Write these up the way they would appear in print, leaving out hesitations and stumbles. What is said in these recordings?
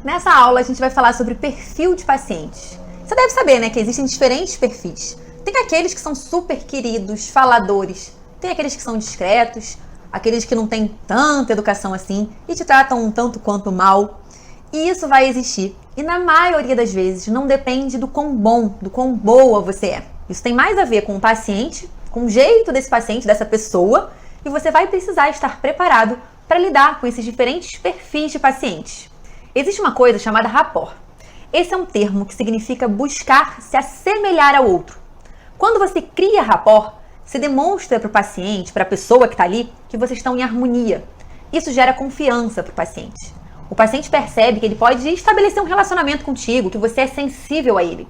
Nessa aula a gente vai falar sobre perfil de pacientes. Você deve saber, né, que existem diferentes perfis. Tem aqueles que são super queridos, faladores, tem aqueles que são discretos, aqueles que não têm tanta educação assim e te tratam um tanto quanto mal. E isso vai existir. E na maioria das vezes não depende do quão bom, do quão boa você é. Isso tem mais a ver com o paciente, com o jeito desse paciente, dessa pessoa, e você vai precisar estar preparado para lidar com esses diferentes perfis de pacientes. Existe uma coisa chamada rapport. Esse é um termo que significa buscar se assemelhar ao outro. Quando você cria rapport, você demonstra para o paciente, para a pessoa que está ali, que vocês estão em harmonia. Isso gera confiança para o paciente. O paciente percebe que ele pode estabelecer um relacionamento contigo, que você é sensível a ele.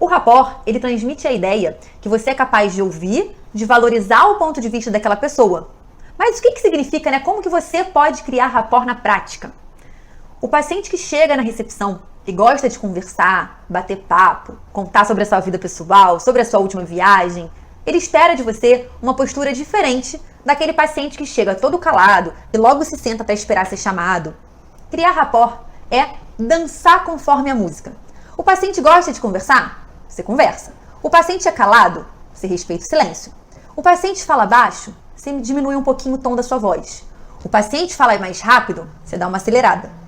O rapport, ele transmite a ideia que você é capaz de ouvir, de valorizar o ponto de vista daquela pessoa. Mas o que significa, né? Como que você pode criar rapport na prática? O paciente que chega na recepção e gosta de conversar, bater papo, contar sobre a sua vida pessoal, sobre a sua última viagem, ele espera de você uma postura diferente daquele paciente que chega todo calado e logo se senta para esperar ser chamado. Criar rapport é dançar conforme a música. O paciente gosta de conversar? Você conversa. O paciente é calado? Você respeita o silêncio. O paciente fala baixo? Você diminui um pouquinho o tom da sua voz. O paciente fala mais rápido? Você dá uma acelerada.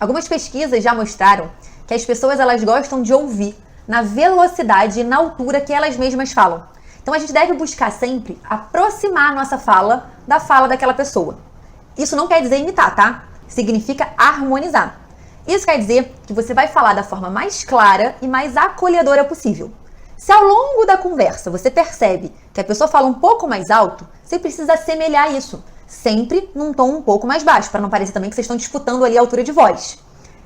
Algumas pesquisas já mostraram que as pessoas elas gostam de ouvir na velocidade e na altura que elas mesmas falam. Então a gente deve buscar sempre aproximar a nossa fala da fala daquela pessoa. Isso não quer dizer imitar, tá? Significa harmonizar. Isso quer dizer que você vai falar da forma mais clara e mais acolhedora possível. Se ao longo da conversa você percebe que a pessoa fala um pouco mais alto, você precisa assemelhar isso, sempre num tom um pouco mais baixo, para não parecer também que vocês estão disputando ali a altura de voz.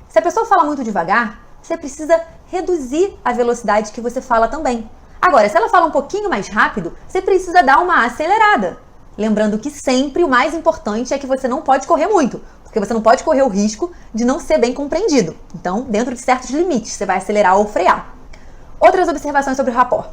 Se a pessoa fala muito devagar, você precisa reduzir a velocidade que você fala também. Agora, se ela fala um pouquinho mais rápido, você precisa dar uma acelerada. Lembrando que sempre o mais importante é que você não pode correr muito, porque você não pode correr o risco de não ser bem compreendido. Então, dentro de certos limites, você vai acelerar ou frear. Outras observações sobre o rapport.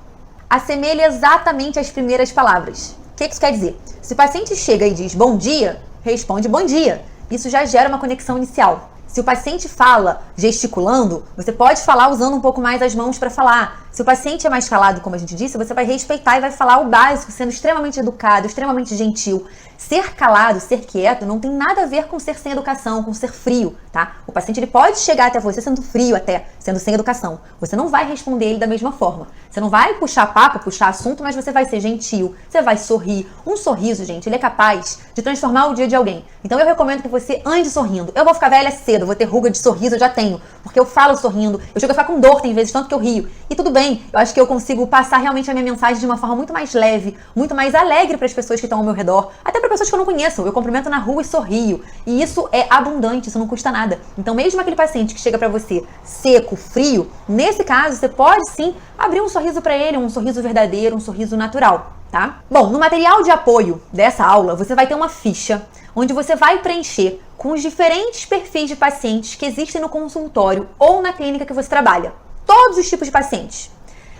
Assemelhe exatamente as primeiras palavras. O que isso quer dizer? Se o paciente chega e diz bom dia, responde bom dia. Isso já gera uma conexão inicial. Se o paciente fala gesticulando, você pode falar usando um pouco mais as mãos para falar. Se o paciente é mais calado, como a gente disse, você vai respeitar e vai falar o básico, sendo extremamente educado, extremamente gentil. Ser calado, ser quieto, não tem nada a ver com ser sem educação, com ser frio, tá? O paciente ele pode chegar até você sendo frio até, sendo sem educação. Você não vai responder ele da mesma forma. Você não vai puxar papo, puxar assunto, mas você vai ser gentil, você vai sorrir. Um sorriso, gente, ele é capaz de transformar o dia de alguém. Então eu recomendo que você ande sorrindo. Eu vou ficar velha cedo, vou ter ruga de sorriso, eu já tenho, porque eu falo sorrindo. Eu chego a ficar com dor, tem vezes, tanto que eu rio. E tudo bem, eu acho que eu consigo passar realmente a minha mensagem de uma forma muito mais leve, muito mais alegre para as pessoas que estão ao meu redor, até para pessoas que eu não conheço. Eu cumprimento na rua e sorrio. E isso é abundante, isso não custa nada. Então mesmo aquele paciente que chega para você seco, frio, nesse caso você pode sim abrir um sorriso para ele, um sorriso verdadeiro, um sorriso natural, tá? Bom, no material de apoio dessa aula, você vai ter uma ficha onde você vai preencher com os diferentes perfis de pacientes que existem no consultório ou na clínica que você trabalha. Todos os tipos de pacientes.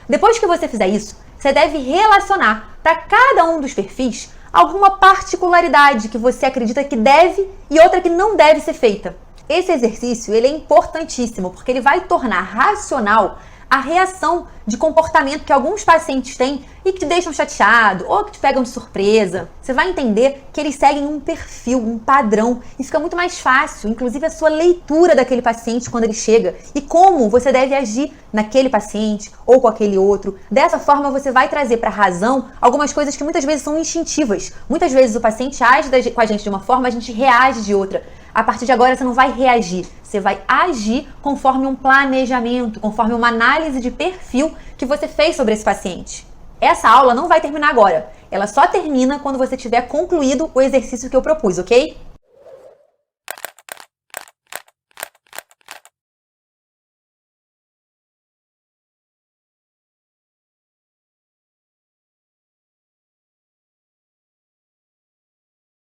Depois que você fizer isso, você deve relacionar para cada um dos perfis alguma particularidade que você acredita que deve e outra que não deve ser feita. Esse exercício ele é importantíssimo porque ele vai tornar racional a reação de comportamento que alguns pacientes têm e que te deixam chateado ou que te pegam de surpresa. Você vai entender que eles seguem um perfil, um padrão e fica muito mais fácil, inclusive a sua leitura daquele paciente quando ele chega e como você deve agir naquele paciente ou com aquele outro. Dessa forma você vai trazer para a razão algumas coisas que muitas vezes são instintivas. Muitas vezes o paciente age com a gente de uma forma, a gente reage de outra. A partir de agora você não vai reagir, você vai agir conforme um planejamento, conforme uma análise de perfil que você fez sobre esse paciente. Essa aula não vai terminar agora, ela só termina quando você tiver concluído o exercício que eu propus, ok?